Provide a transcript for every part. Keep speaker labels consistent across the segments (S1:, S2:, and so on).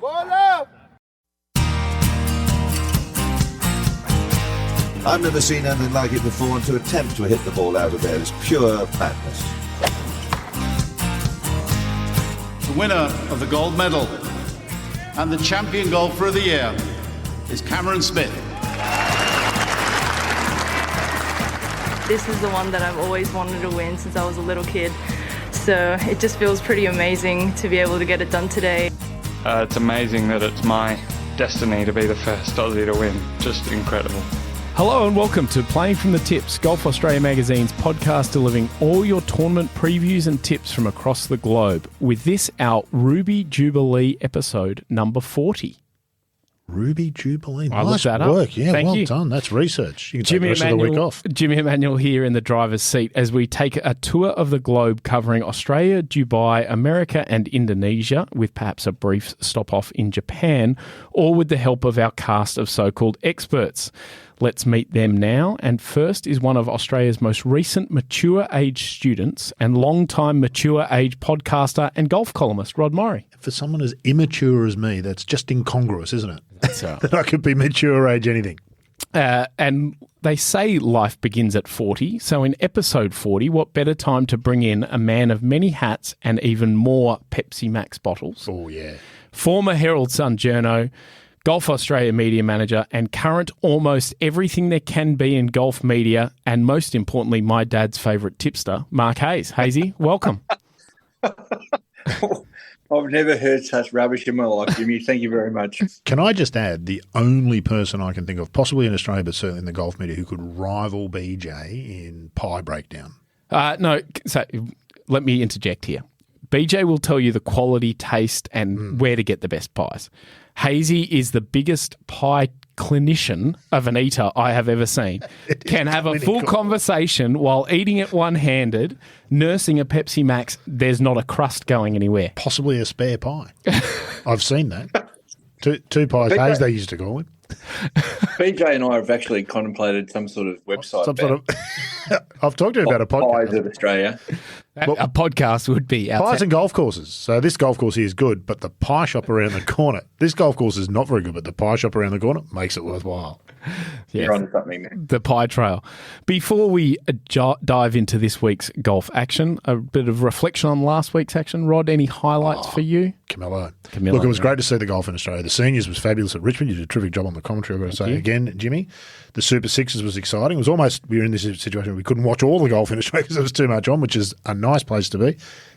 S1: I've never seen anything like it before, and to attempt to hit the ball out of there is pure madness.
S2: The winner of the gold medal and the champion golfer of the year is Cameron Smith.
S3: This is the one that I've always wanted to win since I was a little kid. So it just feels pretty amazing to be able to get it done today.
S4: It's amazing that it's my destiny to be the first Aussie to win. Just incredible.
S5: Hello and welcome to Playing from the Tips, Golf Australia Magazine's podcast delivering all your tournament previews and tips from across the globe. With this, our Ruby Jubilee episode number 40.
S6: Ruby Jubilee.
S5: I
S6: nice
S5: looked that
S6: work.
S5: up.
S6: Yeah,
S5: Thank
S6: well
S5: you.
S6: done. That's research. You can take the rest of the week off.
S5: Jimmy Emanuel here in the driver's seat as we take a tour of the globe covering Australia, Dubai, America and Indonesia, with perhaps a brief stop-off in Japan, all with the help of our cast of so-called experts. Let's meet them now. And first is one of Australia's most recent mature age students and long-time mature age podcaster and golf columnist, Rod Murray.
S6: For someone as immature as me, that's just incongruous, isn't it?
S5: That's right.
S6: That I could be mature age anything.
S5: And they say life begins at 40. So in episode 40, what better time to bring in a man of many hats and even more Pepsi Max bottles?
S6: Oh, yeah.
S5: Former Herald Sun journo, Golf Australia media manager, and current almost everything there can be in golf media, and most importantly, my dad's favourite tipster, Mark Hayes. Hazy, welcome.
S7: I've never heard such rubbish in my life, Jimmy. Thank you very much.
S6: Can I just add, the only person I can think of, possibly in Australia, but certainly in the golf media, who could rival BJ in pie breakdown?
S5: No, so let me interject here. BJ will tell you the quality, taste, and where to get the best pies. Hazy is the biggest pie clinician of an eater I have ever seen. Can have a full conversation while eating it one-handed, nursing a Pepsi Max. There's not a crust going anywhere.
S6: Possibly a spare pie. I've seen that. Two pies, Hayes, they used to call it.
S7: BJ and I have actually contemplated some sort of website.
S6: I've talked to you about a podcast.
S7: Pies of Australia.
S5: A podcast would be out
S6: pies and golf courses. So this golf course here is good, but the pie shop around the corner. This golf course is not very good, but the pie shop around the corner makes it worthwhile.
S5: Yes.
S7: You're on something there.
S5: The pie trail. Before we dive into this week's golf action, a bit of reflection on last week's action. Rod, any highlights for you?
S6: Camillo. Look, it was great to see the golf in Australia. The seniors was fabulous at Richmond. You did a terrific job on the commentary, I've got to say. Again, Jimmy, the Super Sixes was exciting. It was almost, we were in this situation where we couldn't watch all the golf in Australia because there was too much on, which is a nice place to be.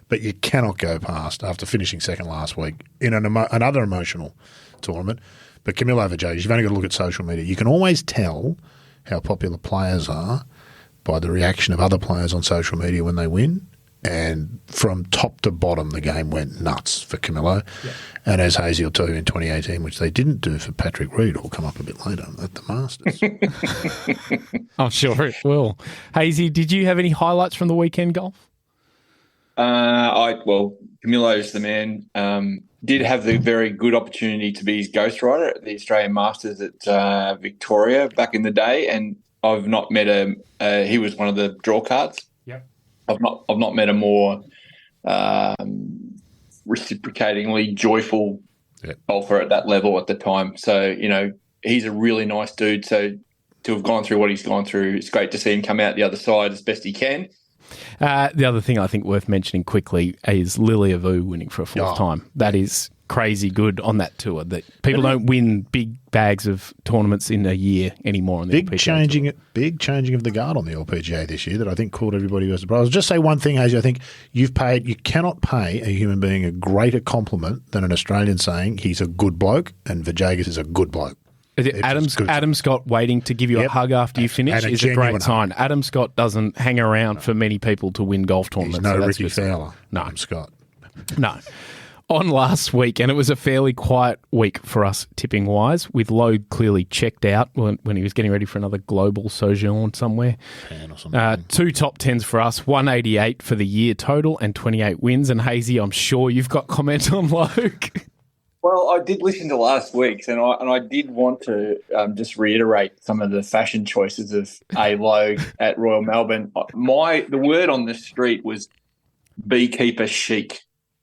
S6: But you cannot go past, after finishing second last week, in another emotional tournament. But Camillo over Jay, you've only got to look at social media. You can always tell how popular players are by the reaction of other players on social media when they win. And from top to bottom, the game went nuts for Camillo. Yeah. And as Hazy will tell you in 2018, which they didn't do for Patrick Reed, will come up a bit later at the Masters.
S5: I'm sure it will. Hazy, did you have any highlights from the weekend golf?
S7: Camillo's the man. Did have the very good opportunity to be his ghostwriter at the Australian Masters at Victoria back in the day, and I've not met he was one of the draw cards.
S5: Yep.
S7: I've not met a more reciprocatingly joyful golfer at that level at the time. So, he's a really nice dude. So to have gone through what he's gone through, it's great to see him come out the other side as best he can.
S5: The other thing I think worth mentioning quickly is Lilia Vu winning for a fourth time. That is crazy good on that tour. That people don't win big bags of tournaments in a year anymore on the LPGA.
S6: Big changing of the guard on the LPGA this year that I think caught everybody by surprise. I'll just say one thing, Hazy. I think you cannot pay a human being a greater compliment than an Australian saying he's a good bloke and Vajagas is a good bloke.
S5: Adam Scott waiting to give you a hug after you finish is a great sign. Adam Scott doesn't hang around for many people to win golf tournaments.
S6: He's no Ricky Fowler.
S5: No.
S6: Adam Scott.
S5: No. On last week, and it was a fairly quiet week for us tipping-wise, with Lowe clearly checked out when he was getting ready for another global sojourn somewhere. Two top tens for us, 188 for the year total and 28 wins. And Hazy, I'm sure you've got comment on Lowe.
S7: Well, I did listen to last week's, and I did want to just reiterate some of the fashion choices of A. Logue at Royal Melbourne. The word on the street was beekeeper chic.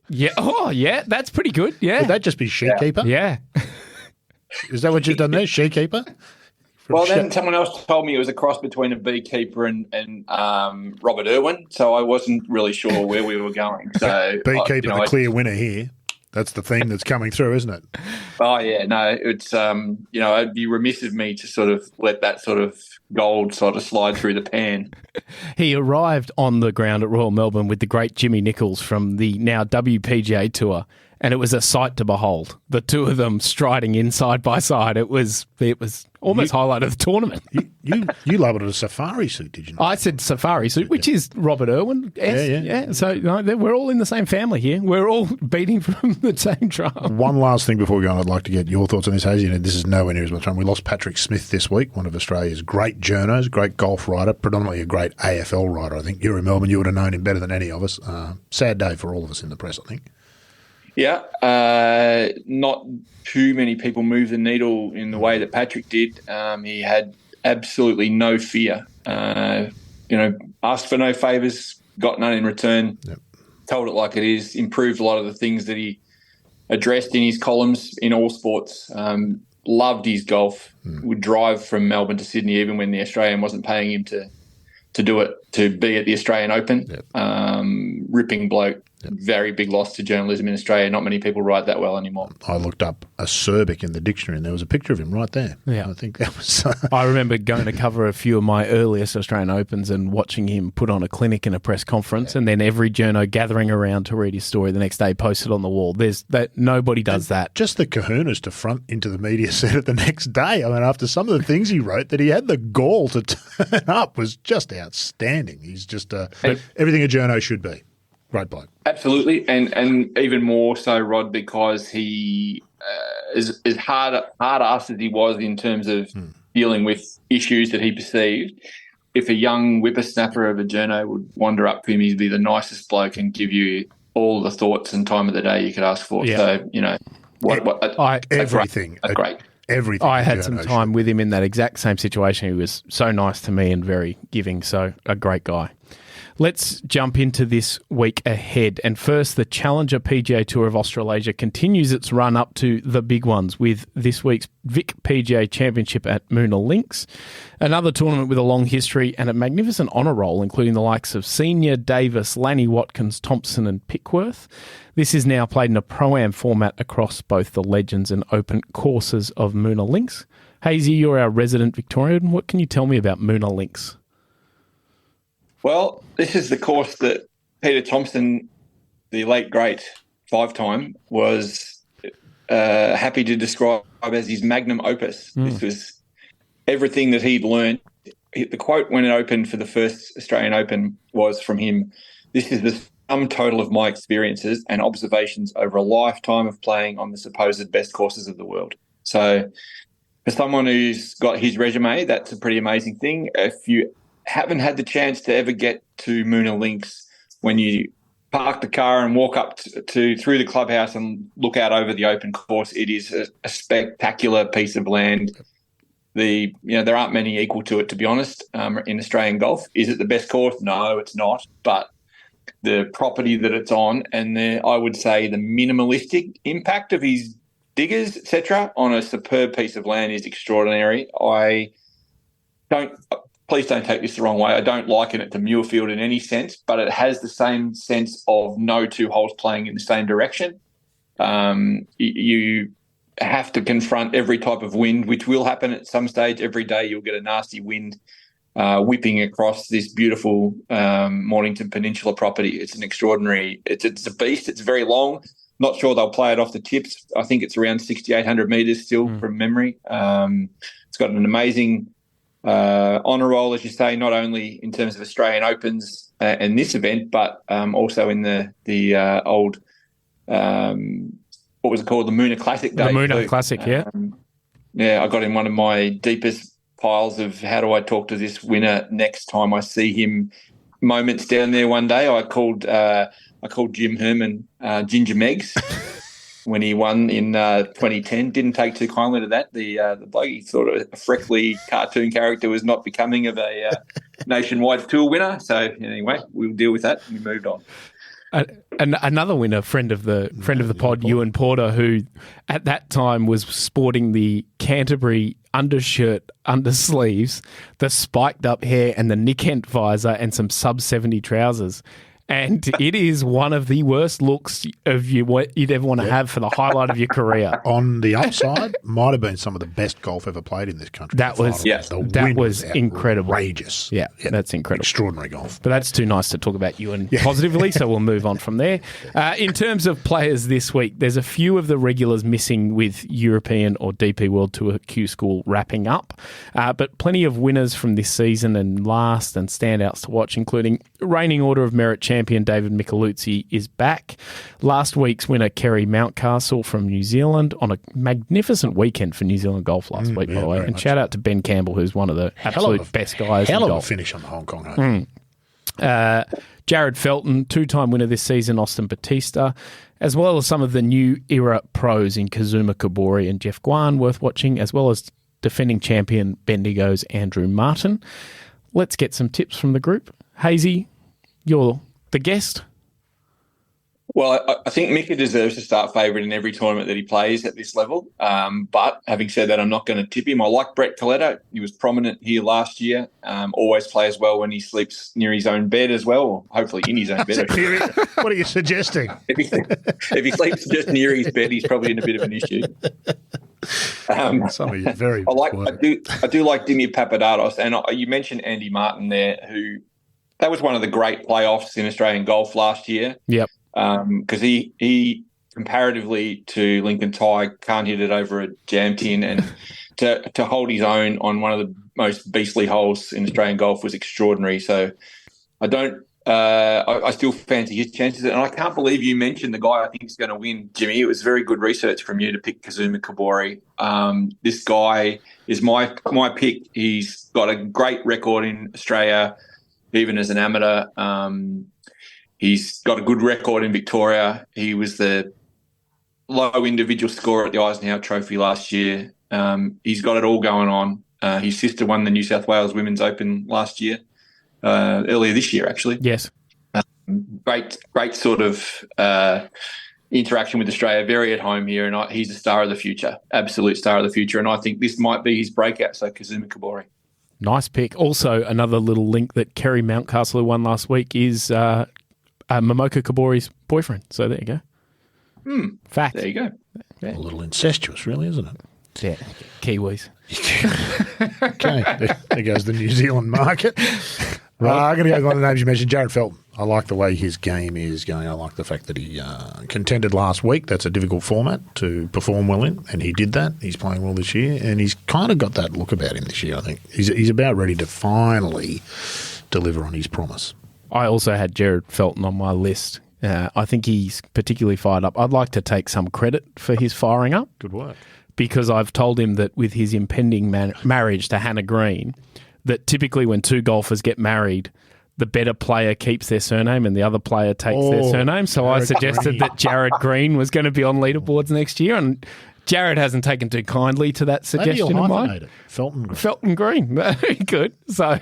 S5: Yeah. Oh, yeah. That's pretty good. Yeah.
S6: Would that just be sheep keeper?
S5: Yeah.
S6: Is that what you've done there, sheep keeper?
S7: Well, then someone else told me it was a cross between a beekeeper and Robert Irwin, so I wasn't really sure where we were going. So
S6: beekeeper, the clear winner here. That's the theme that's coming through, isn't it?
S7: Oh yeah, no, it's it'd be remiss of me to sort of let that sort of gold sort of slide through the pan.
S5: He arrived on the ground at Royal Melbourne with the great Jimmy Nichols from the now WPGA Tour, and it was a sight to behold. The two of them striding in side by side. It was almost highlight of the tournament.
S6: You labelled it a safari suit, did you not?
S5: I said safari suit, which is Robert Irwin. Yeah. So we're all in the same family here. We're all beating from the same drum.
S6: One last thing before we go on, I'd like to get your thoughts on this, Hazy. This is nowhere near as much time. We lost Patrick Smith this week, one of Australia's great journos, great golf writer, predominantly a great AFL writer. I think you're in Melbourne. You would have known him better than any of us. Sad day for all of us in the press, I think.
S7: Yeah, not too many people moved the needle in the way that Patrick did. He had absolutely no fear. Asked for no favours, got none in return, told it like it is, improved a lot of the things that he addressed in his columns in all sports. Loved his golf, would drive from Melbourne to Sydney even when the Australian wasn't paying him to do it, to be at the Australian Open. Ripping bloke. Very big loss to journalism in Australia. Not many people write that well anymore.
S6: I looked up acerbic in the dictionary and there was a picture of him right there.
S5: Yeah.
S6: I think that was...
S5: I remember going to cover a few of my earliest Australian Opens and watching him put on a clinic and a press conference, and then every journo gathering around to read his story the next day posted on the wall. Nobody does that.
S6: Just the kahunas to front into the media centre the next day. I mean, after some of the things he wrote, that he had the gall to turn up was just outstanding. He's just everything a journo should be. Great bloke.
S7: Absolutely, and even more so, Rod, because he is hard-ass as he was in terms of dealing with issues that he perceived. If a young whippersnapper of a journo would wander up to him, he'd be the nicest bloke and give you all the thoughts and time of the day you could ask for.
S5: Yeah.
S7: So,
S6: everything.
S7: Great.
S6: Everything.
S5: I had some time with him in that exact same situation. He was so nice to me and very giving, so a great guy. Let's jump into this week ahead. And first, the Challenger PGA Tour of Australasia continues its run up to the big ones with this week's Vic PGA Championship at Moonah Links, another tournament with a long history and a magnificent honour roll, including the likes of Senior, Davis, Lanny Watkins, Thompson and Pickworth. This is now played in a Pro-Am format across both the Legends and Open courses of Moonah Links. Hazy, you're our resident Victorian. What can you tell me about Moonah Links?
S7: Well, this is the course that Peter Thompson, the late great five-time, was happy to describe as his magnum opus. This was everything that he'd learned. The quote when it opened for the first Australian Open was from him, "This is the sum total of my experiences and observations over a lifetime of playing on the supposed best courses of the world." So for someone who's got his resume, that's a pretty amazing thing. If you haven't had the chance to ever get to Moonah Links, when you park the car and walk up through the clubhouse and look out over the open course, it is a spectacular piece of land. There aren't many equal to it, to be honest, in Australian golf. Is it the best course? No, it's not. But the property that it's on, and I would say the minimalistic impact of his diggers, etc., on a superb piece of land is extraordinary. Please don't take this the wrong way. I don't liken it to Muirfield in any sense, but it has the same sense of no two holes playing in the same direction. You have to confront every type of wind, which will happen at some stage. Every day you'll get a nasty wind whipping across this beautiful Mornington Peninsula property. It's an extraordinary – it's a beast. It's very long. Not sure they'll play it off the tips. I think it's around 6,800 metres still from memory. It's got an amazing – honour roll, as you say, not only in terms of Australian Opens and this event, but also in the old, what was it called, the Moonah Classic day.
S5: The Moonah Classic, yeah.
S7: I got in one of my deepest piles of how do I talk to this winner next time I see him moments down there one day. I called Jim Herman Ginger Megs. When he won in 2010, didn't take too kindly to that. The bloke, he thought a freckly cartoon character was not becoming of a nationwide tour winner. So anyway, we'll deal with that and we moved on.
S5: And another winner, friend of the pod, Ewan Porter, who at that time was sporting the Canterbury undershirt, undersleeves, the spiked up hair and the Nick Hent visor and some sub 70 trousers. And it is one of the worst looks of what you'd ever want to have for the highlight of your career.
S6: On the upside, might have been some of the best golf ever played in this country.
S5: That was incredible.
S6: Outrageous.
S5: Yeah, that's incredible.
S6: Extraordinary golf.
S5: But that's too nice to talk about Ewan positively, so we'll move on from there. In terms of players this week, there's a few of the regulars missing with European or DP World Tour Q School wrapping up, but plenty of winners from this season and last and standouts to watch, including reigning Order of Merit champion David Micheluzzi is back. Last week's winner, Kerry Mountcastle from New Zealand, on a magnificent weekend for New Zealand golf last week, by the way. And shout out to Ben Campbell, who's one of the absolute best guys in golf.
S6: Hell of a finish on the Hong Kong Open.
S5: Jared Felton, two-time winner this season, Austin Batista, as well as some of the new era pros in Kazuma Kobori and Jeff Guan, worth watching, as well as defending champion Bendigo's Andrew Martin. Let's get some tips from the group. Hazy, you're the guest.
S7: Well, I think Mika deserves to start favourite in every tournament that he plays at this level. But having said that, I'm not going to tip him. I like Brett Coletta. He was prominent here last year. Always plays well when he sleeps near his own bed as well, or hopefully in his own bed.
S6: What are you suggesting?
S7: If he sleeps just near his bed, he's probably in a bit of an issue.
S6: Some of you very.
S7: I do like Dimi Papadopoulos, and you mentioned Andy Martin there, who that was one of the great playoffs in Australian golf last year.
S5: Yep.
S7: Because he comparatively to Lincoln Tai can't hit it over a jam tin, and to hold his own on one of the most beastly holes in Australian golf was extraordinary. So I still fancy his chances, and I can't believe you mentioned the guy I think is going to win, Jimmy. It was very good research from you to pick Kazuma Kobori. This guy is my pick. He's got a great record in Australia, even as an amateur. He's got a good record in Victoria. He was the low individual scorer at the Eisenhower Trophy last year. He's got it all going on. His sister won the New South Wales Women's Open last year, earlier this year, actually.
S5: Yes.
S7: Great sort of interaction with Australia, very at home here, and he's a star of the future, absolute star of the future, and I think this might be his breakout, so Kazuma Kobori.
S5: Nice pick. Also, another little link that Kerry Mountcastle, who won last week, is Momoka Kobori's boyfriend. So there you go. Fact.
S7: There you go.
S6: Yeah. A little incestuous, really, isn't it?
S5: Yeah. Kiwis.
S6: Okay. There goes the New Zealand market. I'm going to go on the names you mentioned. Jared Felton. I like the way his game is going. I like the fact that he contended last week. That's a difficult format to perform well in, and he did that. He's playing well this year, and he's kind of got that look about him this year, I think. He's about ready to finally deliver on his promise.
S5: I also had Jared Felton on my list. I think he's particularly fired up. I'd like to take some credit for his firing up.
S6: Good work.
S5: Because I've told him that with his impending marriage to Hannah Green, that typically when two golfers get married, the better player keeps their surname and the other player takes their surname. So I suggested that Jared Green was going to be on leaderboards next year, and Jared hasn't taken too kindly to that suggestion of mine.
S6: Felton Green.
S5: Felton Green. Very good. So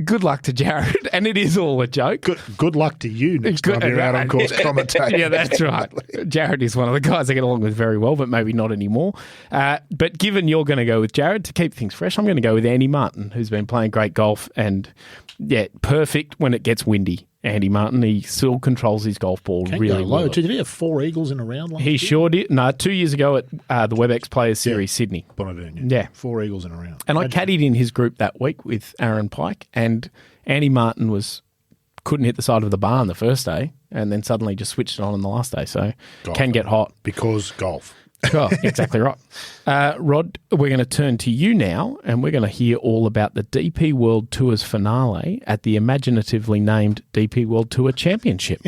S5: good luck to Jared. And it is all a joke.
S6: Good luck to you next time you're out on course commentating.
S5: Yeah, that's right. Jared is one of the guys I get along with very well, but maybe not anymore. But given you're going to go with Jared, to keep things fresh, I'm going to go with Andy Martin, who's been playing great golf and, perfect when it gets windy. Andy Martin, he still controls his golf ball really well.
S6: Did he have 4 eagles in a round last year?
S5: He sure did. No, 2 years ago at the WebEx Players Series, Sydney.
S6: Yeah. 4 eagles in a round.
S5: And I caddied in his group that week with Aaron Pike, and Andy Martin couldn't hit the side of the barn the first day, and then suddenly just switched it on the last day. So can get hot.
S6: Because golf.
S5: Oh, exactly right. Rod, we're going to turn to you now, and we're going to hear all about the DP World Tour's finale at the imaginatively named DP World Tour Championship.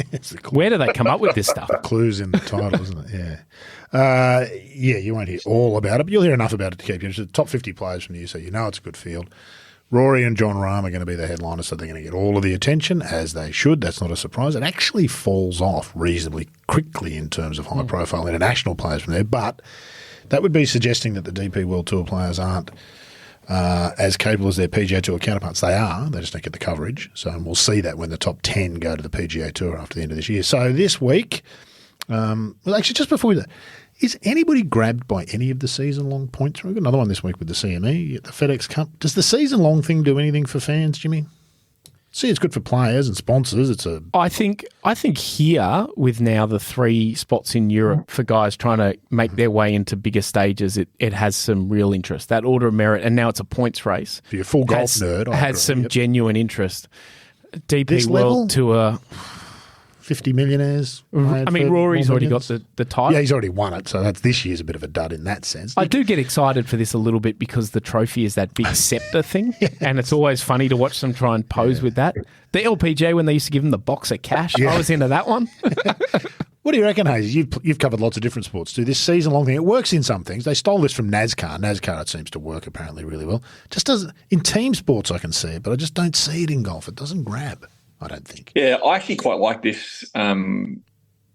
S5: Where do they come up with this stuff?
S6: Clues in the title, isn't it? Yeah. You won't hear all about it, but you'll hear enough about it to keep you interested. Top 50 players from the year, so you know it's a good field. Rory and John Rahm are going to be the headliners, so they're going to get all of the attention, as they should. That's not a surprise. It actually falls off reasonably quickly in terms of high-profile international players from there, but that would be suggesting that the DP World Tour players aren't as capable as their PGA Tour counterparts. They are. They just don't get the coverage. So we'll see that when the top 10 go to the PGA Tour after the end of this year. So this week, well, actually, just before we do that, is anybody grabbed by any of the season-long points? We've got another one this week with the CME, the FedEx Cup. Does the season-long thing do anything for fans, Jimmy? See, it's good for players and sponsors.
S5: I think here, with now the 3 spots in Europe for guys trying to make their way into bigger stages, it has some real interest. That order of merit, and now it's a points race.
S6: For your full golf nerd,
S5: has some genuine interest. DP
S6: This
S5: World
S6: level?
S5: Tour.
S6: 50 millionaires.
S5: I mean, Rory's already got the title.
S6: Yeah, he's already won it, so this year's a bit of a dud in that sense.
S5: I do get excited for this a little bit because the trophy is that big scepter thing, and it's always funny to watch them try and pose with that. The LPGA, when they used to give them the box of cash, I was into that one.
S6: What do you reckon, Hazy? You've covered lots of different sports too. This season-long thing, it works in some things. They stole this from NASCAR. NASCAR, it seems to work apparently really well. Just doesn't in team sports, I can see it, but I just don't see it in golf. It doesn't grab, I don't think.
S7: Yeah, I actually quite like this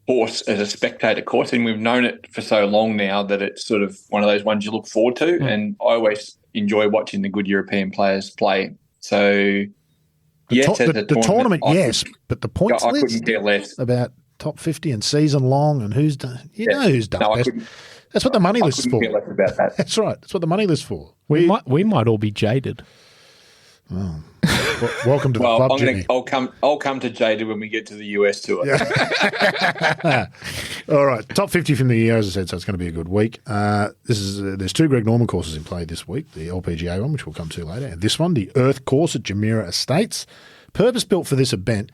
S7: course as a spectator course, and we've known it for so long now that it's sort of one of those ones you look forward to, and I always enjoy watching the good European players play. So,
S6: The tournament, yes, but the points
S7: I
S6: list
S7: couldn't care less
S6: about top 50 and season-long and who's done. Know who's done best. That's what the money list's for.
S7: Care less about that.
S6: That's right. That's what the money list's for.
S5: We might all be jaded.
S6: Oh. Welcome to the club, Jimmy.
S7: I'll come to Jada when we get to the US tour.
S6: Yeah. All right, top 50 from the year, as I said, so it's going to be a good week. There's 2 Greg Norman courses in play this week, the LPGA one, which we'll come to later, and this one, the Earth course at Jumeirah Estates, purpose-built for this event.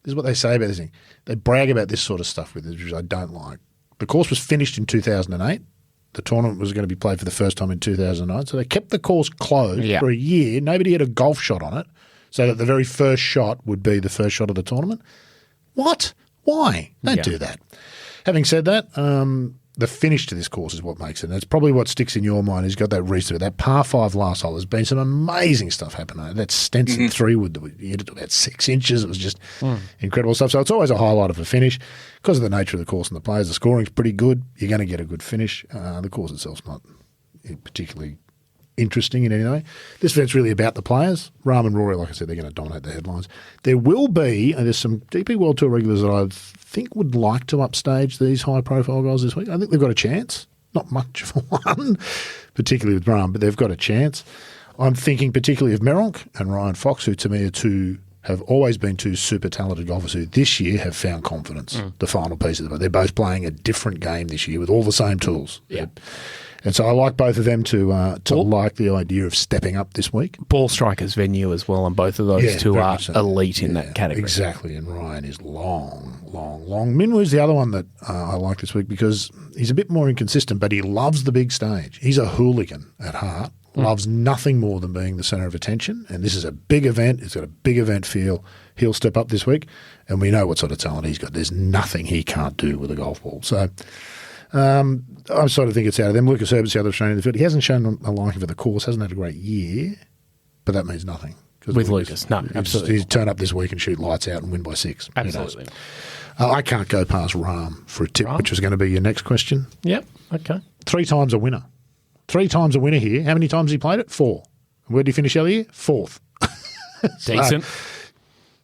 S6: This is what they say about this thing. They brag about this sort of stuff with it, which I don't like. The course was finished in 2008. The tournament was going to be played for the first time in 2009. So they kept the course closed for a year. Nobody had a golf shot on it, so that the very first shot would be the first shot of the tournament. What? Why? Don't do that. Having said that, the finish to this course is what makes it. And it's probably what sticks in your mind. He's got that restart. That par 5 last hole. There's been some amazing stuff happening. That Stenson 3-wood that we hit it to about 6 inches. It was just incredible stuff. So it's always a highlight of a finish. Because of the nature of the course and the players, the scoring's pretty good. You're going to get a good finish. The course itself's not particularly interesting in any way. This event's really about the players. Rahm and Rory, like I said, they're going to dominate the headlines. There will be, and there's some DP World Tour regulars that I think would like to upstage these high-profile guys this week. I think they've got a chance. Not much for one, particularly with Rahm, but they've got a chance. I'm thinking particularly of Meronk and Ryan Fox, who to me have always been 2 super talented golfers who this year have found confidence. The final piece of the they're both playing a different game this year with all the same tools. Yeah. And so I like both of them to like the idea of stepping up this week.
S5: Ball strikers venue as well, and both of those two are elite in that category.
S6: Exactly, and Ryan is long. Minwoo's the other one that I like this week because he's a bit more inconsistent, but he loves the big stage. He's a hooligan at heart, loves nothing more than being the centre of attention, and this is a big event. It's got a big event feel. He'll step up this week, and we know what sort of talent he's got. There's nothing he can't do with a golf ball. So I sort of think it's out of them. Lucas Herbert's the other Australian in the field. He hasn't shown a liking for the course, hasn't had a great year, but that means nothing.
S5: With Lucas, no, absolutely.
S6: He's turn up this week and shoot lights out and win by 6.
S5: Absolutely.
S6: I can't go past Rahm for a tip, which was going to be your next question.
S5: Yep, okay.
S6: 3 times a winner. 3 times a winner here. How many times has he played it? 4. Where did he finish earlier? 4th.
S5: Decent.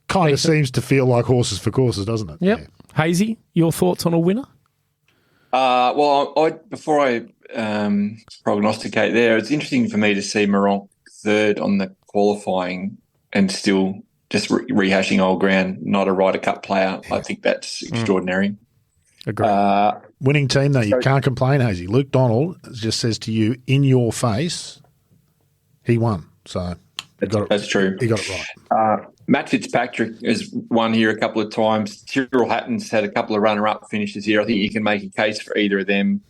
S6: Kind of seems to feel like horses for courses, doesn't it?
S5: Yep. Yeah. Hazy, your thoughts on a winner?
S7: Well, before I prognosticate there, it's interesting for me to see Meronk 3rd on the qualifying and still just rehashing old ground, not a Ryder Cup player. I think that's extraordinary.
S5: Agreed.
S6: Winning team, though, you can't complain, Hazy. Luke Donald just says to you, in your face, he won. So
S7: that's true.
S6: He got it right.
S7: Matt Fitzpatrick has won here a couple of times. Tyrrell Hatton's had a couple of runner-up finishes here. I think you can make a case for either of them,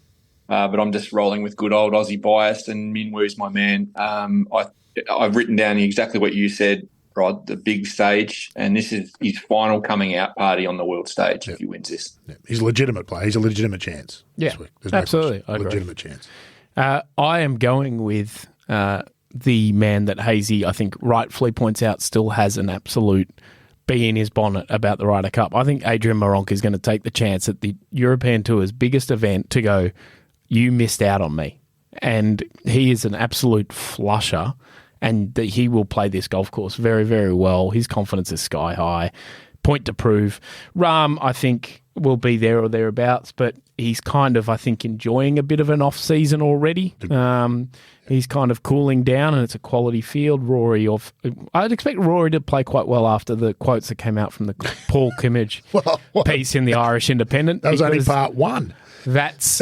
S7: but I'm just rolling with good old Aussie bias, and Minwoo's my man. I've written down exactly what you said, Rod, the big stage, and this is his final coming out party on the world stage if he wins this.
S6: Yeah. He's a legitimate player. He's a legitimate chance this week. There's
S5: absolutely.
S6: No legitimate chance.
S5: I am going with the man that Hazy, I think, rightfully points out still has an absolute bee in his bonnet about the Ryder Cup. I think Adrian Meronk is going to take the chance at the European Tour's biggest event to go, you missed out on me. and he is an absolute flusher, and that he will play this golf course very, very well. His confidence is sky high. Point to prove. Rahm, I think, will be there or thereabouts, but he's kind of, I think, enjoying a bit of an off-season already. He's kind of cooling down, and it's a quality field. I'd expect Rory to play quite well after the quotes that came out from the Paul Kimmage piece in the Irish Independent.
S6: That was only part one.
S5: That's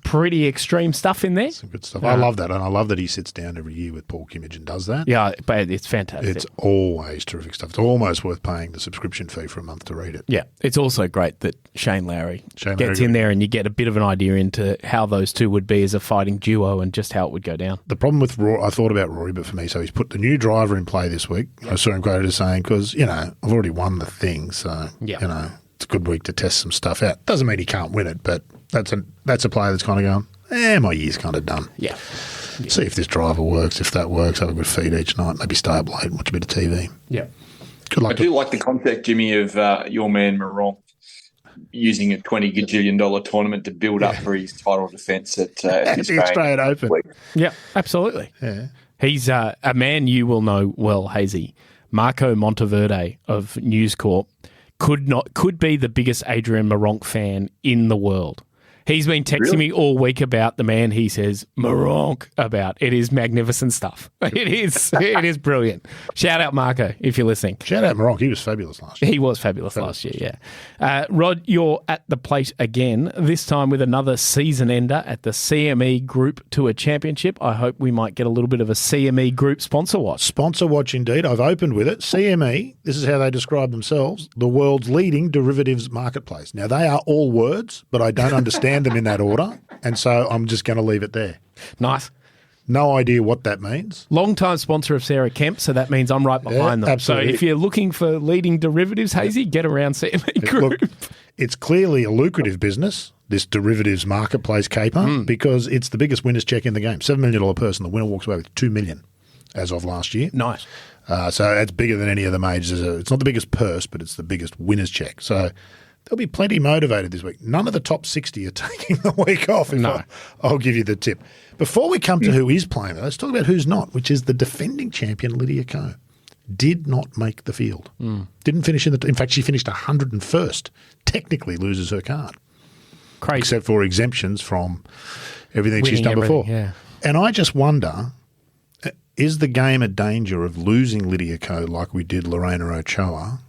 S5: pretty extreme stuff in there.
S6: Some good stuff. I love that, and I love that he sits down every year with Paul Kimmage and does that.
S5: Yeah, but it's fantastic.
S6: It's always terrific stuff. It's almost worth paying the subscription fee for a month to read it.
S5: Yeah, it's also great that Shane Lowry gets in there, and you get a bit of an idea into how those two would be as a fighting duo and just how it would go down.
S6: The problem with Rory, I thought about Rory, but for me, so he's put the new driver in play this week. I saw him quoted as saying, because, I've already won the thing, so, it's a good week to test some stuff out. Doesn't mean he can't win it, but that's a player that's kind of going, my year's kind of done.
S5: Yeah.
S6: See if this driver works. If that works, have a good feed each night. Maybe stay up late and watch a bit of TV.
S5: Yeah.
S6: Good luck.
S7: I do like the concept, Jimmy, of your man Moronk using a $20 gajillion tournament to build up for his title defence at the
S6: Australian Open.
S5: Yeah, absolutely.
S6: Yeah.
S5: He's a man you will know well, Hazy. Marco Monteverde of News Corp could be the biggest Adrian Moronk fan in the world. He's been texting me all week about the man he says Moronk about. It is magnificent stuff. It is brilliant. Shout out Marco if you're listening.
S6: Shout out Moronk. He was fabulous last year.
S5: He was fabulous last year, yeah. Rod, you're at the plate again, this time with another season ender at the CME Group Tour Championship. I hope we might get a little bit of a CME Group sponsor watch.
S6: Sponsor watch indeed. I've opened with it. CME, this is how they describe themselves, the world's leading derivatives marketplace. Now, they are all words, but I don't understand them in that order, and so I'm just going to leave it there.
S5: Nice.
S6: No idea what that means.
S5: Long-time sponsor of Sarah Kemp, so that means I'm right behind them.
S6: Absolutely.
S5: So if you're looking for leading derivatives, Hazy, get around CME Group.
S6: Look, it's clearly a lucrative business, this derivatives marketplace caper, because it's the biggest winner's check in the game. $7 million person. The winner walks away with $2 million as of last year.
S5: Nice.
S6: So it's bigger than any of the majors. It's not the biggest purse, but it's the biggest winner's check. So they'll be plenty motivated this week. None of the top 60 are taking the week off. I'll give you the tip. Before we come to who is playing, though, let's talk about who's not, which is the defending champion, Lydia Ko. Did not make the field. Didn't finish in fact, she finished 101st. Technically loses her card.
S5: Crazy.
S6: Except for exemptions from everything
S5: Winning
S6: she's done before.
S5: Yeah.
S6: And I just wonder, is the game a danger of losing Lydia Ko like we did Lorena Ochoa,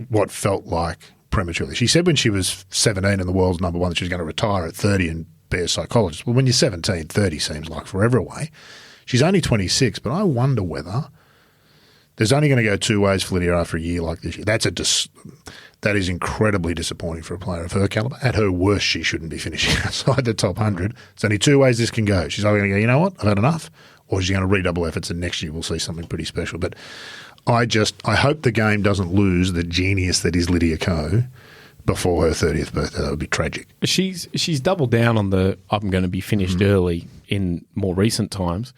S6: what felt like prematurely? She said when she was 17 and the world's number one that she was going to retire at 30 and be a psychologist. Well, when you're 17, 30 seems like forever away. She's only 26, but I wonder whether there's only going to go two ways for Lydia after a year like this year. That is incredibly disappointing for a player of her caliber. At her worst, she shouldn't be finishing outside the top 100. There's only two ways this can go. She's either going to go, you know what, I've had enough, or she's going to redouble efforts and next year we'll see something pretty special. But I hope the game doesn't lose the genius that is Lydia Ko before her 30th birthday. That would be tragic.
S5: She's doubled down on the I'm going to be finished early in more recent times.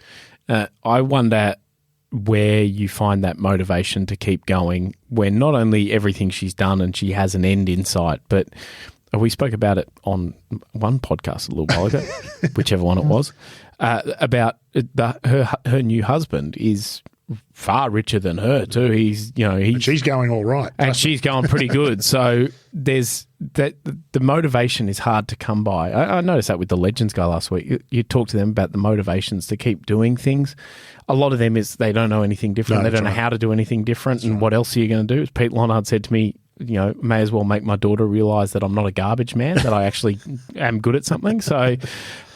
S5: I wonder where you find that motivation to keep going when not only everything she's done and she has an end in sight, but we spoke about it on one podcast a little while ago, whichever one it was, about her new husband is far richer than her too. She's
S6: going all right,
S5: and she's going pretty good. So there's that. The motivation is hard to come by. I noticed that with the Legends guy last week. You talked to them about the motivations to keep doing things. A lot of them is they don't know anything different. They don't know how to do anything different. And what else are you going to do? As Pete Lonard said to me, may as well make my daughter realise that I'm not a garbage man, that I actually am good at something. So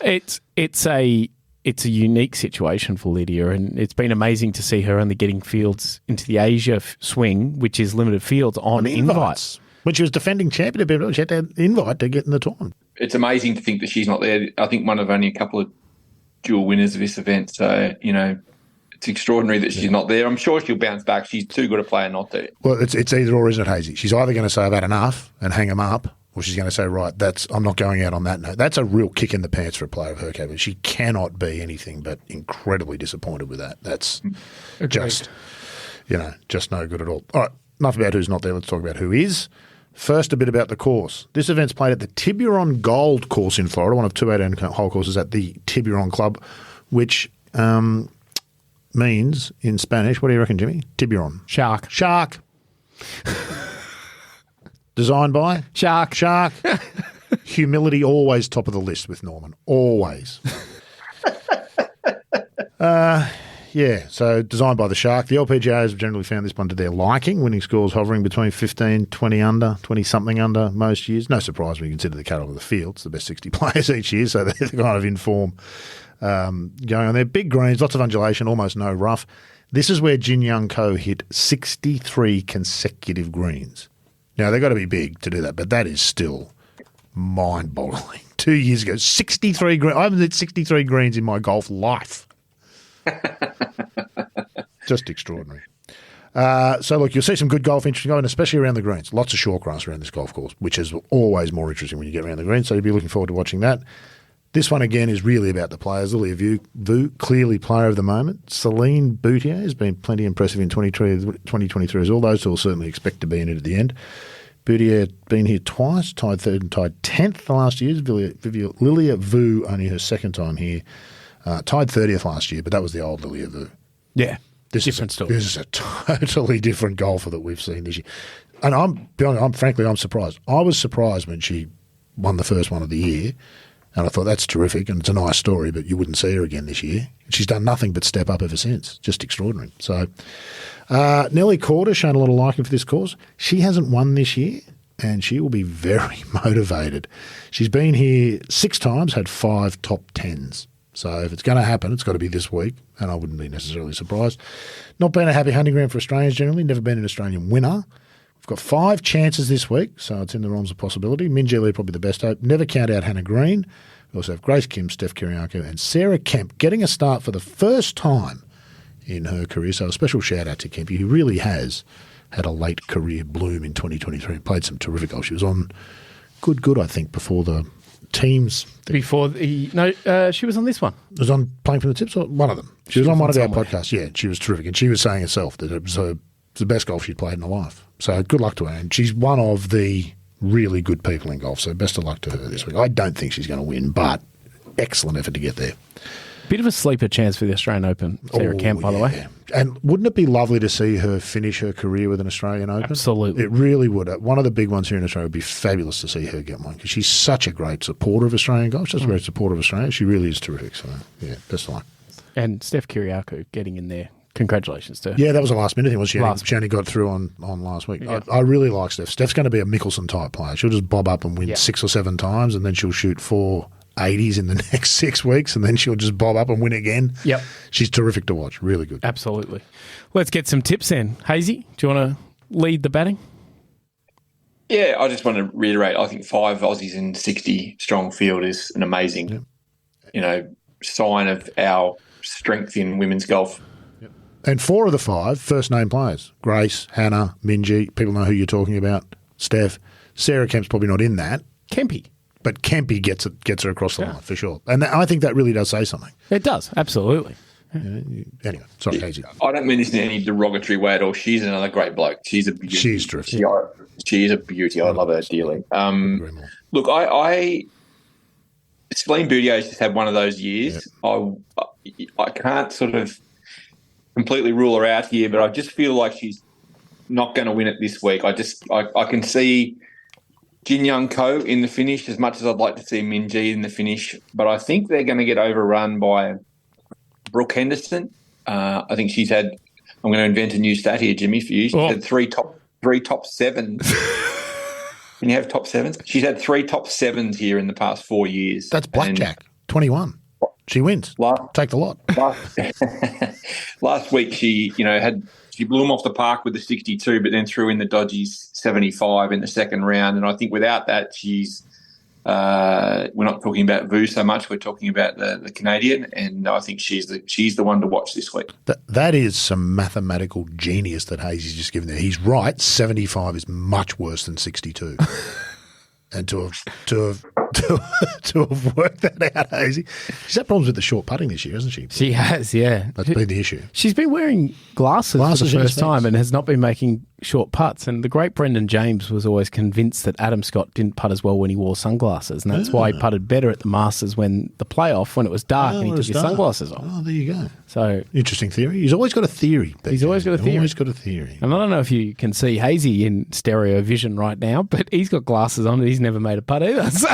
S5: it's a unique situation for Lydia, and it's been amazing to see her only getting fields into the Asia swing, which is limited fields on invites.
S6: When she was defending champion, she had to invite to get in the tournament.
S7: It's amazing to think that she's not there. I think one of only a couple of dual winners of this event. So, it's extraordinary that she's not there. I'm sure she'll bounce back. She's too good a player not to.
S6: Well, it's either or, isn't it, Hazy? She's either going to say I've had enough and hang them up, or she's going to say, right, I'm not going out on that note. That's a real kick in the pants for a player of her caliber. She cannot be anything but incredibly disappointed with that. That's just no good at all. All right, enough about who's not there. Let's talk about who is. First, a bit about the course. This event's played at the Tiburon Gold course in Florida, one of 2 18-hole courses at the Tiburon Club, which means in Spanish, what do you reckon, Jimmy? Tiburon.
S5: Shark.
S6: Shark. Designed by?
S5: Shark.
S6: Shark. Humility always top of the list with Norman. Always. Yeah, so designed by the Shark. The LPGAs have generally found this one to their liking, winning scores hovering between 15, 20 under, 20-something under most years. No surprise when you consider the calibre of the field. It's the best 60 players each year, so they're kind of in form going on there. Big greens, lots of undulation, almost no rough. This is where Jin Young Ko hit 63 consecutive greens. Now, they've got to be big to do that, but that is still mind-boggling. 2 years ago, 63 greens. I haven't hit 63 greens in my golf life. Just extraordinary. So, look, you'll see some good golf, interesting golf, and especially around the greens. Lots of short grass around this golf course, which is always more interesting when you get around the greens, so you'll be looking forward to watching that. This one, again, is really about the players. Lilia Vu, clearly player of the moment. Celine Boutier has been plenty impressive in 2023 as well. Those two will certainly expect to be in it at the end. Boutier been here twice, tied third and tied 10th the last year. Lilia Vu, only her second time here. Tied 30th last year, but that was the old Lilia Vu.
S5: Yeah, different story.
S6: This is a totally different golfer that we've seen this year. And I'm frankly surprised. I was surprised when she won the first one of the year, and I thought that's terrific and it's a nice story, but you wouldn't see her again this year. She's done nothing but step up ever since. Just extraordinary. So Nelly Corder shown a lot of liking for this course. She hasn't won this year, and she will be very motivated. She's been here 6 times, had 5 top 10s. So if it's going to happen, it's got to be this week, and I wouldn't be necessarily surprised. Not been a happy hunting ground for Australians generally, never been an Australian winner. We've got 5 chances this week, so it's in the realms of possibility. Minjee Lee probably the best hope. Never count out Hannah Green. We also have Grace Kim, Steph Kiriako, and Sarah Kemp getting a start for the first time in her career. So a special shout-out to Kempy, who really has had a late career bloom in 2023. Played some terrific golf. She was on good, I think, before the teams.
S5: Before she was on this one.
S6: It was on Playing from the Tips, or one of them. She was on one of our podcasts. Yeah, she was terrific. And she was saying herself that it was the best golf she'd played in her life. So good luck to her. And she's one of the really good people in golf. So best of luck to her this week. I don't think she's going to win, but excellent effort to get there.
S5: Bit of a sleeper chance for the Australian Open, Sarah Kemp, by the way.
S6: And wouldn't it be lovely to see her finish her career with an Australian Open?
S5: Absolutely.
S6: It really would. One of the big ones here in Australia would be fabulous to see her get one, because she's such a great supporter of Australian golf. She's a great supporter of Australia. She really is terrific. So, yeah, best of luck.
S5: And Steph Kiriako getting in there. Congratulations to her.
S6: Yeah, that was a last-minute thing. She only got through on last week. Yeah. I really like Steph. Steph's going to be a Mickelson-type player. She'll just bob up and win 6 or 7 times, and then she'll shoot 4 80s in the next 6 weeks, and then she'll just bob up and win again.
S5: Yep.
S6: She's terrific to watch. Really good.
S5: Absolutely. Let's get some tips then. Hazy, do you want to lead the batting?
S7: Yeah, I just want to reiterate, I think 5 Aussies in 60 strong field is an amazing, sign of our strength in women's golf.
S6: Yep. And 4 of the 5 first-name players. Grace, Hannah, Minjee, people know who you're talking about, Steph. Sarah Kemp's probably not in that.
S5: Kempy.
S6: But Kempy gets her across the line, for sure. And I think that really does say something.
S5: It does, absolutely.
S6: Anyway, sorry, Hazy.
S7: I don't mean this in any derogatory way at all. She's another great bloke. She's a beauty.
S6: She's terrific.
S7: She is a beauty. I love her dearly. Look, Celine Boutier just had one of those years. Yep. I can't sort of completely rule her out here, but I just feel like she's not going to win it this week. I can see Jin Young Ko in the finish, as much as I'd like to see Minjee in the finish, but I think they're going to get overrun by Brooke Henderson. I think she's had, I'm going to invent a new stat here, Jimmy, for you. She's had 3 top 7s. Can you have top 7s? She's had 3 top 7s here in the past 4 years.
S6: That's blackjack, 21. She wins. Take the lot.
S7: Last week she blew him off the park with the 62, but then threw in the dodgy 75 in the second round. And I think without that, we're not talking about Vu so much. We're talking about the Canadian, and I think she's the one to watch this week.
S6: That is some mathematical genius that Hazy's just given there. He's right. 75 is much worse than 62. And to have worked that out, Hazy. She's had problems with the short putting this year, hasn't she?
S5: She has, yeah.
S6: That's been the issue.
S5: She's been wearing glasses for the first time and has not been making short putts. And the great Brendan James was always convinced that Adam Scott didn't putt as well when he wore sunglasses. And that's why he putted better at the Masters when it was dark and he took his sunglasses off.
S6: Oh, there you go.
S5: So
S6: interesting theory. He's always got a theory.
S5: He's always got a theory.
S6: Always got a theory.
S5: And I don't know if you can see Hazy in stereo vision right now, but he's got glasses on and he's never made a putt either. So.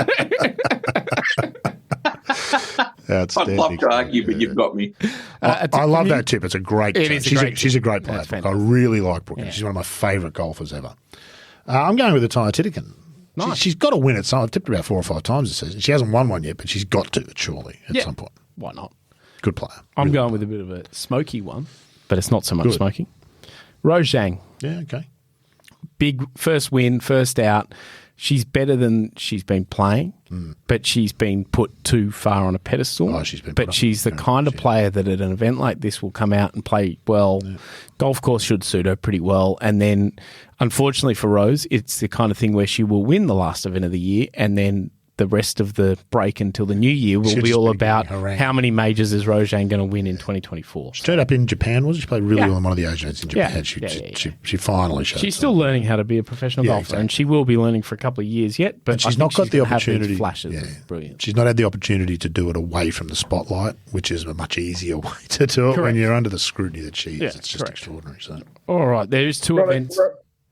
S7: I'd love to argue, but you've got me.
S6: I love that tip. It's a great tip. She's a great player. I really like Brooke.
S5: Yeah.
S6: She's one of my favourite golfers ever. I'm going with Ataya Titikin.
S5: Nice.
S6: She's got to win it. I've tipped her about 4 or 5 times this season. She hasn't won one yet, but she's got to, surely, at some point.
S5: Why not?
S6: Good player.
S5: I'm going with a bit of a smoky one, but it's not so much smoky. Rose Zhang.
S6: Yeah, okay.
S5: Big first win, first out. She's better than she's been playing, but she's been put too far on a pedestal. But she's the kind of player that at an event like this will come out and play well. Yeah. Golf course should suit her pretty well. And then, unfortunately for Rose, it's the kind of thing where she will win the last event of the year and then the rest of the break until the new year will be all about how many majors is Rose Zhang going to win in 2024.
S6: She turned up in Japan, was she? She played really well in one of the Asian events in Japan. She finally showed.
S5: She's still learning how to be a professional golfer, and she will be learning for a couple of years yet. But
S6: she's not got the opportunity.
S5: Flashes of brilliant.
S6: She's not had the opportunity to do it away from the spotlight, which is a much easier way to do it when you're under the scrutiny that she is. It's just extraordinary. So,
S5: all right, there's 2 events.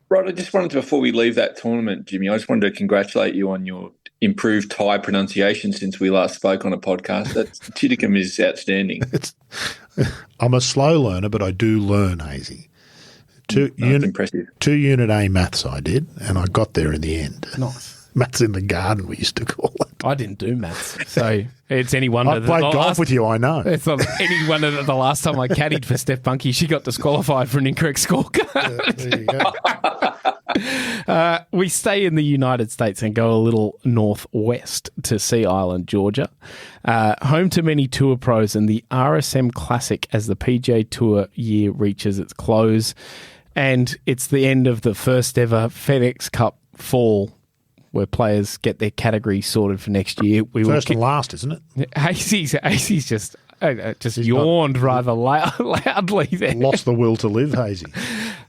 S7: Rod, I just wanted to, before we leave that tournament, Jimmy, I just wanted to congratulate you on your improved Thai pronunciation since we last spoke on a podcast. That Titikum is outstanding.
S6: I'm a slow learner, but I do learn, Hazy.
S7: Impressive.
S6: 2 Unit A maths I did, and I got there in the end.
S5: Nice.
S6: Maths in the garden, we used to call it.
S5: I didn't do maths, so it's any wonder.
S6: I played golf with you, I know.
S5: It's not any wonder that the last time I caddied for Steph Bunky, she got disqualified for an incorrect scorecard.
S6: There you go.
S5: We stay in the United States and go a little northwest to Sea Island, Georgia. Home to many tour pros and the RSM Classic as the PGA Tour year reaches its close. And it's the end of the first ever FedEx Cup fall where players get their category sorted for next year.
S6: First and last, isn't it?
S5: Hazy's just yawned rather loudly there.
S6: Lost the will to live, Hazy.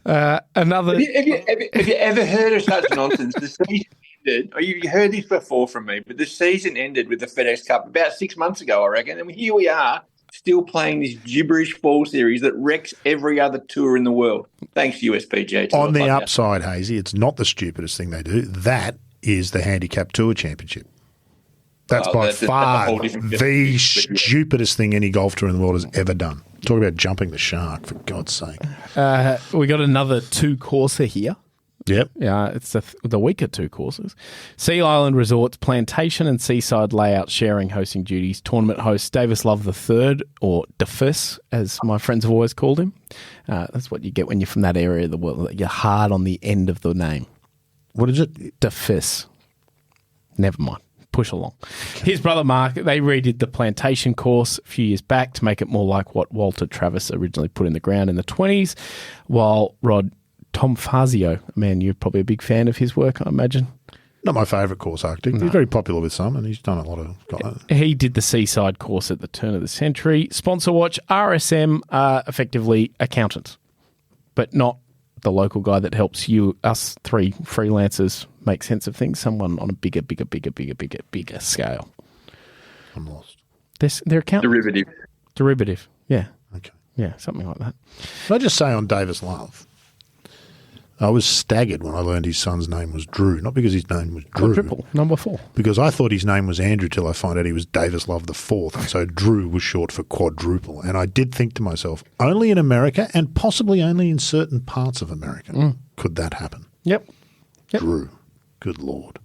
S5: Another.
S7: Have you ever heard of such nonsense? The season ended. You heard this before from me, but the season ended with the FedEx Cup about 6 months ago, I reckon. And here we are, still playing this gibberish fall series that wrecks every other tour in the world. Thanks, USPGA.
S6: On the upside, Hazy, it's not the stupidest thing they do. That is the Handicap Tour Championship. That's by far the stupidest thing any golf tour in the world has ever done. Talk about jumping the shark, for God's sake.
S5: We got another 2-courser here.
S6: Yep.
S5: Yeah, it's the weaker 2 courses. Sea Island Resorts, Plantation and Seaside Layout sharing hosting duties. Tournament host Davis Love III, or DeFus, as my friends have always called him. That's what you get when you're from that area of the world. You're hard on the end of the name.
S6: What is it?
S5: DeFus. Never mind. Push along. His brother Mark, they redid the Plantation course a few years back to make it more like what Walter Travis originally put in the ground in the 20s, while Tom Fazio, a man you're probably a big fan of his work, I imagine.
S6: Not my favourite course architect. No. He's very popular with some, and he's done a lot of...
S5: He did the Seaside course at the turn of the century. Sponsor watch, RSM, effectively accountants, but not the local guy that helps us 3 freelancers make sense of things, someone on a bigger scale.
S6: I'm lost.
S5: They're accountants. Derivative, yeah.
S6: Okay.
S5: Yeah, something like that.
S6: Can I just say on Davis Love, I was staggered when I learned his son's name was Drew, not because his name was Drew.
S5: Quadruple, number 4.
S6: Because I thought his name was Andrew till I found out he was Davis Love IV, and so Drew was short for quadruple. And I did think to myself, only in America and possibly only in certain parts of America could that happen.
S5: Yep.
S6: Drew. Good Lord.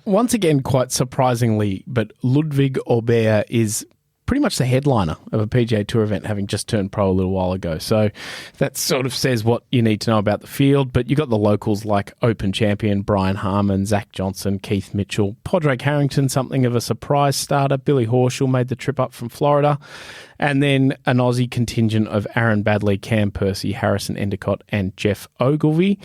S5: Once again, quite surprisingly, but Ludwig Aubert is pretty much the headliner of a PGA Tour event, having just turned pro a little while ago. So that sort of says what you need to know about the field. But you got the locals like Open champion Brian Harmon, Zach Johnson, Keith Mitchell, Padraig Harrington, something of a surprise starter. Billy Horschel made the trip up from Florida. And then an Aussie contingent of Aaron Badley, Cam Percy, Harrison Endicott, and Jeff Ogilvie,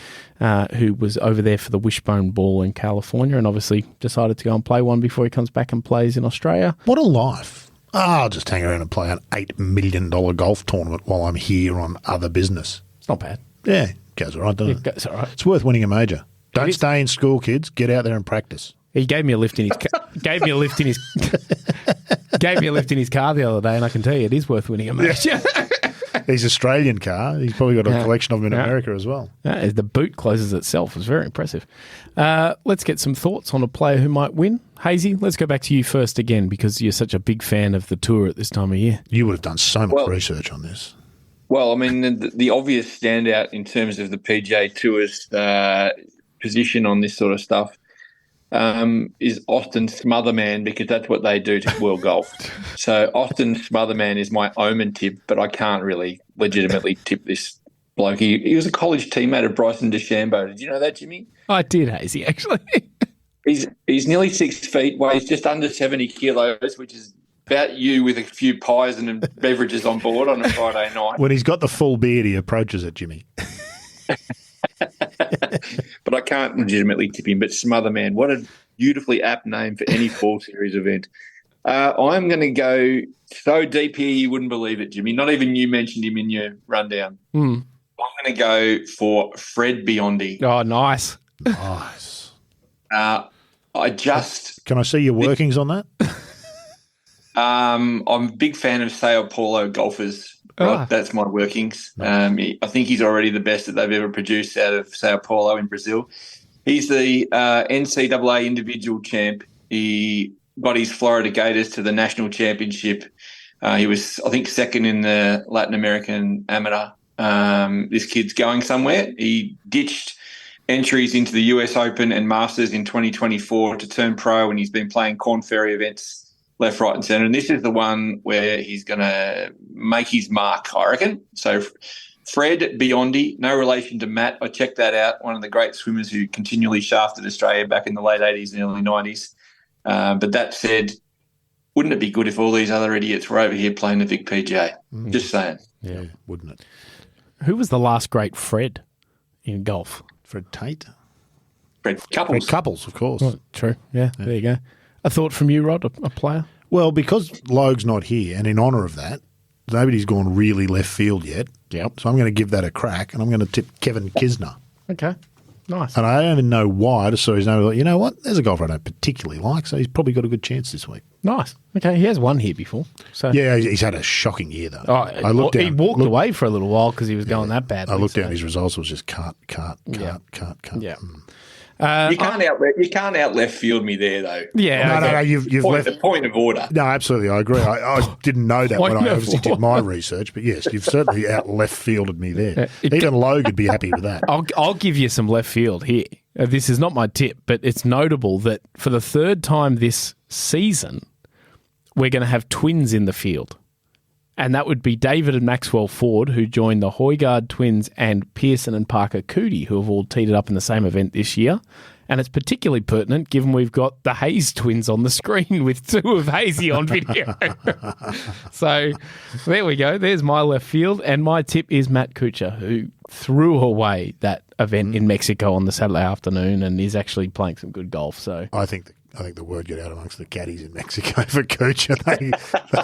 S5: who was over there for the Wishbone Ball in California and obviously decided to go and play one before he comes back and plays in Australia.
S6: What a life. I'll just hang around and play an $8 million golf tournament while I'm here on other business.
S5: It's not bad.
S6: Yeah. Goes all right, doesn't it?
S5: It goes all right.
S6: It's worth winning a major. Don't stay in school, kids. Get out there and practice.
S5: He gave me a lift in his gave me a lift in his car the other day, and I can tell you it is worth winning a major.
S6: He's Australian car. He's probably got a collection of them in America as well.
S5: The boot closes itself. It's very impressive. Let's get some thoughts on a player who might win. Hazy, let's go back to you first again because you're such a big fan of the tour at this time of year.
S6: You would have done so much research on this.
S7: Well, I mean, the obvious standout in terms of the PGA Tour's position on this sort of stuff is Austin Smotherman, because that's what they do to World Golf. So Austin Smotherman is my omen tip, but I can't really legitimately tip this bloke. He was a college teammate of Bryson DeChambeau. Did you know that, Jimmy?
S5: I did, Hazy, actually.
S7: He's nearly 6 feet, weighs just under 70 kilos, which is about you with a few pies and beverages on board on a Friday night.
S6: When he's got the full beard, he approaches it, Jimmy.
S7: But I can't legitimately tip him. But Smotherman, what a beautifully apt name for any fall series event. I'm going to go so deep here you wouldn't believe it, Jimmy. Not even you mentioned him in your rundown. I'm going to go for Fred Biondi.
S5: Oh, nice.
S6: Nice.
S7: Can
S6: I see your workings on that?
S7: I'm a big fan of Sao Paulo golfers. Right, that's my workings. I think he's already the best that they've ever produced out of Sao Paulo in Brazil. He's the NCAA individual champ. He got his Florida Gators to the national championship. He was, I think, second in the Latin American amateur. This kid's going somewhere. He ditched entries into the US Open and Masters in 2024 to turn pro, and he's been playing Corn Ferry events left, right and centre. And this is the one where he's going to make his mark, I reckon. So Fred Biondi, no relation to Matt. I checked that out, one of the great swimmers who continually shafted Australia back in the late 80s and early 90s. But that said, wouldn't it be good if all these other idiots were over here playing the Vic PGA? Just saying.
S6: Yeah, wouldn't it?
S5: Who was the last great Fred in golf?
S6: Fred Tate?
S7: Fred Couples.
S6: Fred Couples, of course.
S5: Oh, true. Yeah, there you go. A thought from you, Rod, a player?
S6: Well, because Logue's not here, and in honour of that, nobody's gone really left field yet.
S5: Yep.
S6: So I'm going to give that a crack, and I'm going to tip Kevin Kisner.
S5: Okay, nice.
S6: And I don't even know why. I just saw his name. You know what? There's a golfer I don't particularly like, so he's probably got a good chance this week.
S5: Nice. Okay, he has won here before. So
S6: yeah, he's had a shocking year though.
S5: He walked away for a little while because he was going that bad.
S6: I looked down his results. It was just cut.
S5: Yeah.
S7: You can't out left field me there though.
S5: Yeah,
S6: no. You've left
S7: the point of order.
S6: No, absolutely, I agree. I didn't know that when I obviously did my research, but yes, you've certainly out left fielded me there. Even Logue would be happy with that.
S5: I'll give you some left field here. This is not my tip, but it's notable that for the third time this season, we're going to have twins in the field. And that would be David and Maxwell Ford, who joined the Højgaard twins, and Pearson and Parker Cootie, who have all teed it up in the same event this year. And it's particularly pertinent given we've got the Hayes twins on the screen with two of Hazy on video. So there we go. There's my left field. And my tip is Matt Kuchar, who threw away that event in Mexico on the Saturday afternoon and is actually playing some good golf. So
S6: I think the word got out amongst the caddies in Mexico for Kuchar.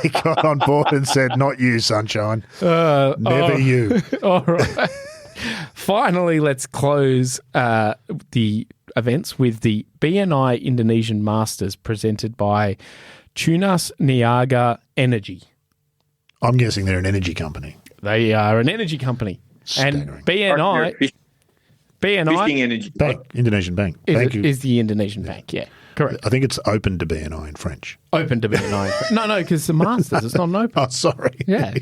S6: They got on board and said, "Not you, sunshine. Never you."
S5: All right. Finally, let's close the events with the BNI Indonesian Masters presented by Tunas Niaga Energy.
S6: I'm guessing they're an energy company.
S5: They are an energy company.
S6: Staggering.
S5: And BNI
S7: Fishing energy.
S6: Bank, Indonesian bank.
S5: is the Indonesian bank, yeah. Correct.
S6: I think it's open to BNI in French.
S5: Open to BNI. No, because the Masters, it's not an open.
S6: Oh, sorry.
S5: Yeah.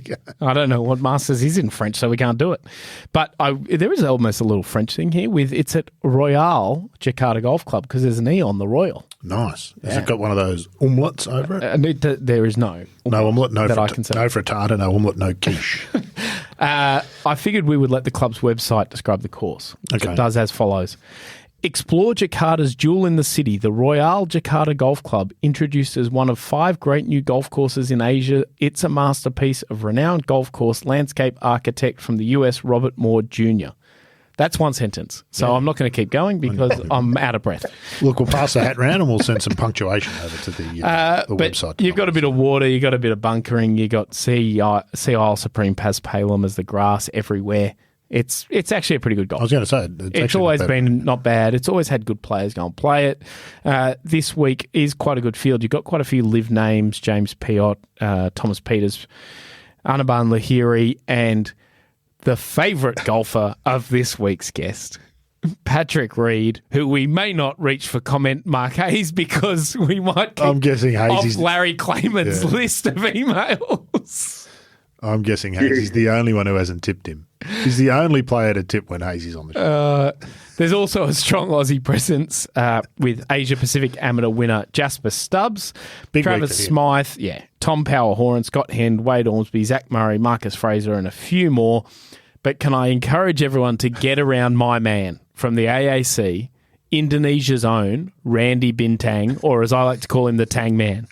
S5: I don't know what Masters is in French, so we can't do it. But there is almost a little French thing here with it's at Royal Jakarta Golf Club because there's an E on the Royal.
S6: Nice. Has it got one of those omelettes over it?
S5: There is no
S6: omelette, no
S5: frittata,
S6: frittata, no omelette, no quiche.
S5: I figured we would let the club's website describe the course.
S6: Okay.
S5: It does as follows. Explore Jakarta's jewel in the city. The Royal Jakarta Golf Club, introduced as one of 5 great new golf courses in Asia. It's a masterpiece of renowned golf course landscape architect from the US, Robert Moore Jr. That's one sentence. So I'm not going to keep going because I'm out of breath.
S6: Look, we'll pass the hat round and we'll send some punctuation over to the website.
S5: You've got a bit of water, you've got a bit of bunkering, you've got Sea Isle Supreme Pas Palem as the grass everywhere. It's actually a pretty good golf.
S6: I was going to say
S5: it's always been not bad. It's always had good players go and play it. This week is quite a good field. You've got quite a few live names: James Piot, Thomas Peters, Anaban Lahiri, and the favourite golfer of this week's guest, Patrick Reed, who we may not reach for comment, Mark Hayes, because we might keep
S6: I'm guessing
S5: off
S6: Hayes
S5: Larry Clayman's list of emails.
S6: I'm guessing Hazy's the only one who hasn't tipped him. He's the only player to tip when Hazy's on the show.
S5: There's also a strong Aussie presence with Asia Pacific Amateur winner Jasper Stubbs,
S6: Big
S5: Travis Smythe, Tom Power-Horan, Scott Hend, Wade Ormsby, Zach Murray, Marcus Fraser, and a few more. But can I encourage everyone to get around my man from the AAC, Indonesia's own Randy Bintang, or as I like to call him, the Tang Man.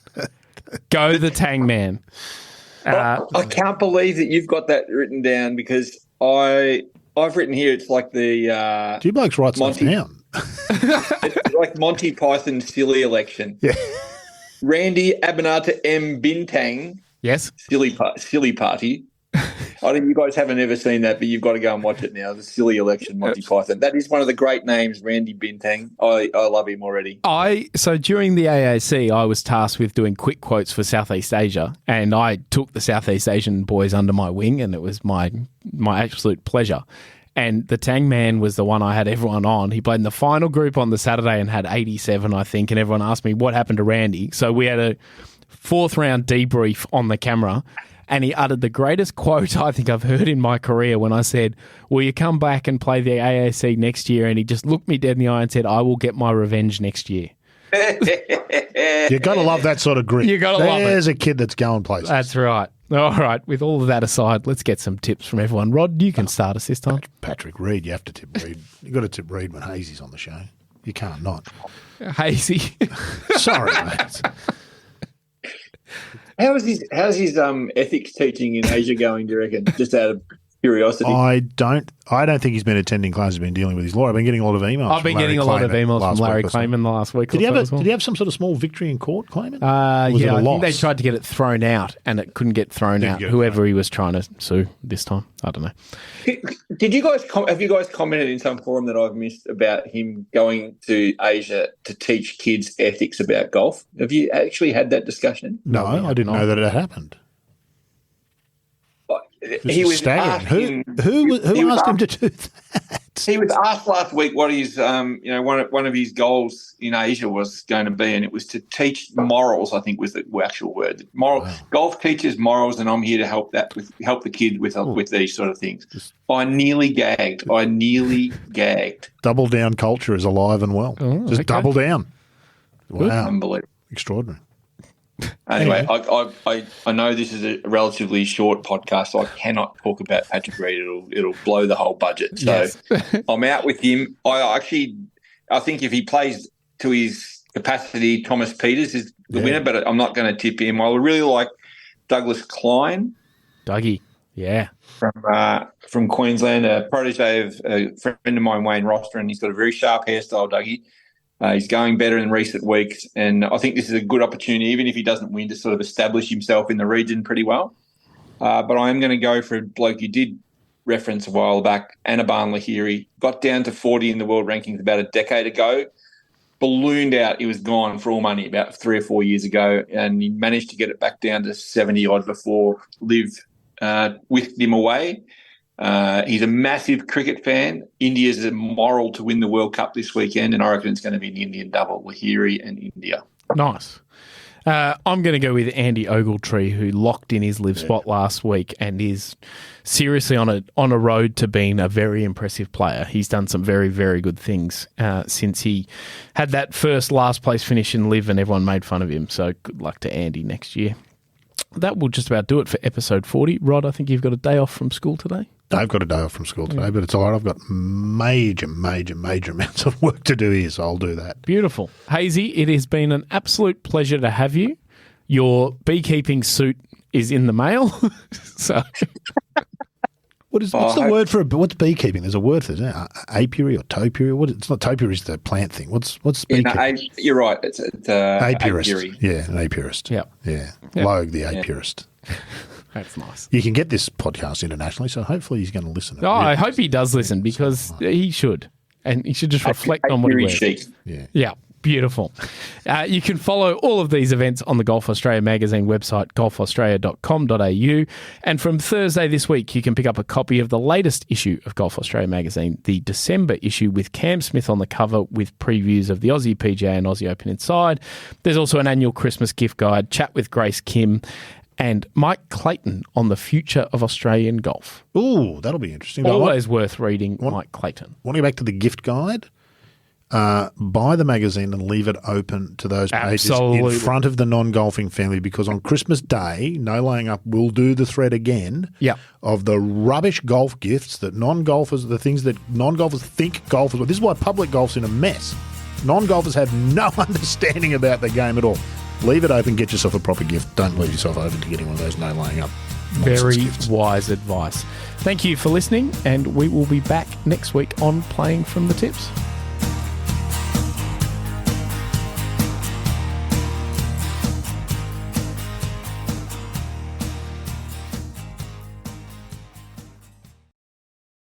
S5: Go the Tang Man.
S7: I can't believe that you've got that written down, because I've written here it's like the
S6: two blokes write stuff down.
S7: It's like Monty Python's silly election.
S6: Yeah.
S7: Randy Abinata M Bintang.
S5: Yes.
S7: Silly party. I think you guys haven't ever seen that, but you've got to go and watch it now. The silly election, Monty Python. That is one of the great names, Randy Bintang. I love him already.
S5: So during the AAC, I was tasked with doing quick quotes for Southeast Asia, and I took the Southeast Asian boys under my wing, and it was my absolute pleasure. And the Tang Man was the one I had everyone on. He played in the final group on the Saturday and had 87, I think, and everyone asked me what happened to Randy. So we had a fourth round debrief on the camera, and he uttered the greatest quote I think I've heard in my career when I said, will you come back and play the AAC next year? And he just looked me dead in the eye and said, I will get my revenge next year.
S6: You got to love that sort of grit.
S5: You got to love it.
S6: There's a kid that's going places.
S5: That's right. All right. With all of that aside, let's get some tips from everyone. Rod, you can start us this time.
S6: Patrick Reed, you have to tip Reed. You've got to tip Reed when Hazy's on the show. You can't not.
S5: Hazy.
S6: Sorry, mate.
S7: How's his ethics teaching in Asia going, do you reckon? Just out of curiosity.
S6: I don't think he's been attending classes. He's been dealing with his lawyer. I've been getting a lot of emails.
S5: I've been getting a lot of emails from Larry Clayman the last week.
S6: Did he have some sort of small victory in court, Clayman?
S5: I think they tried to get it thrown out, and it couldn't get thrown out. Whoever he was trying to sue this time, I don't know.
S7: Did you guys have you guys commented in some forum that I've missed about him going to Asia to teach kids ethics about golf? Have you actually had that discussion?
S6: No, I didn't know that it happened.
S7: He was
S6: staggering. Who asked him to do that?
S7: He was asked last week what his one of his goals in Asia was going to be, and it was to teach morals. I think was the actual word. Golf teaches morals, and I'm here to help the kid with these sort of things. I nearly gagged.
S6: Double down culture is alive and well. Double down. Wow,
S7: unbelievable,
S6: extraordinary.
S7: Anyway, I know this is a relatively short podcast, so I cannot talk about Patrick Reed. It'll blow the whole budget. So yes. I'm out with him. I think if he plays to his capacity, Thomas Peters is the winner, but I'm not going to tip him. I would really like Douglas Klein.
S5: Dougie, yeah.
S7: From Queensland, a protege of a friend of mine, Wayne Roster, and he's got a very sharp hairstyle, Dougie. He's going better in recent weeks, and I think this is a good opportunity, even if he doesn't win, to sort of establish himself in the region pretty well. But I am going to go for a bloke you did reference a while back, Anaban Lahiri. Got down to 40 in the world rankings about a decade ago. Ballooned out. He was gone for all money about 3 or 4 years ago, and he managed to get it back down to 70-odd before Liv whisked him away. He's a massive cricket fan. India's a moral to win the World Cup this weekend, and I reckon it's going to be an Indian double, Lahiri and India.
S5: Nice. I'm going to go with Andy Ogletree, who locked in his live spot last week and is seriously on a road to being a very impressive player. He's done some very, very good things since he had that first last place finish in live and everyone made fun of him. So good luck to Andy next year. That will just about do it for episode 40. Rod, I think you've got a day off from school today.
S6: I've got a day off from school today, but it's all right. I've got major amounts of work to do here, so I'll do that.
S5: Beautiful. Hazy, it has been an absolute pleasure to have you. Your beekeeping suit is in the mail. So,
S6: what's the word for what's beekeeping? There's a word for it, apiary or topiary. It's not topiary, it's the plant thing. What's beekeeping?
S7: You're right. It's
S6: apiarist.
S7: Apiary.
S6: Yeah, an apiarist.
S5: Yeah.
S6: Logue the apiarist.
S5: That's nice.
S6: You can get this podcast internationally, so hopefully he's going to listen.
S5: Oh, I hope he does listen because he should. And he should just reflect on what he wears. Yeah. Beautiful. You can follow all of these events on the Golf Australia magazine website, golfaustralia.com.au. And from Thursday this week, you can pick up a copy of the latest issue of Golf Australia magazine, the December issue with Cam Smith on the cover with previews of the Aussie PGA and Aussie Open inside. There's also an annual Christmas gift guide, chat with Grace Kim, and Mike Clayton on the future of Australian golf.
S6: Ooh, that'll be interesting.
S5: Always worth reading Mike Clayton.
S6: Want to go back to the gift guide? Buy the magazine and leave it open to those pages in front of the non-golfing family, because on Christmas Day, No Laying Up will do the thread again of the rubbish golf gifts that non-golfers, the things that non-golfers think golfers. This is why public golf's in a mess. Non-golfers have no understanding about the game at all. Leave it open, get yourself a proper gift. Don't leave yourself open to getting one of those No Laying Up.
S5: Very wise advice. Thank you for listening, and we will be back next week on Playing from the Tips.